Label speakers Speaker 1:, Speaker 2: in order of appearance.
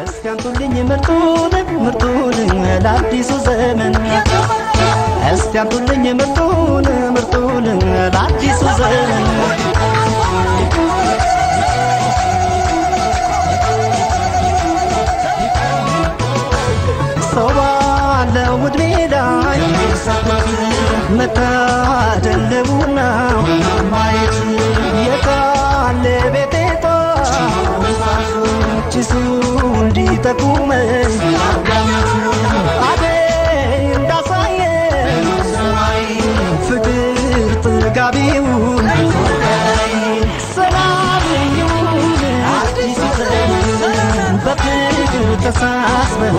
Speaker 1: እስኪያምጡልኝ ምርጡን ለአዲሱ ዘመን እስኪያምጡልኝ ምርጡን ለአዲሱ ዘመን ሰው ባለው ዕድሜ ላይ መታደልቡና ማየት የካለ ቤቴታ ጭሱ እንዲጠቁመኝ አደይ እንዳሳየ ፍቅር ጥጋቢውን ሰላም ይሁን አዲሱ ዘመን በፍቅር ተሳስበን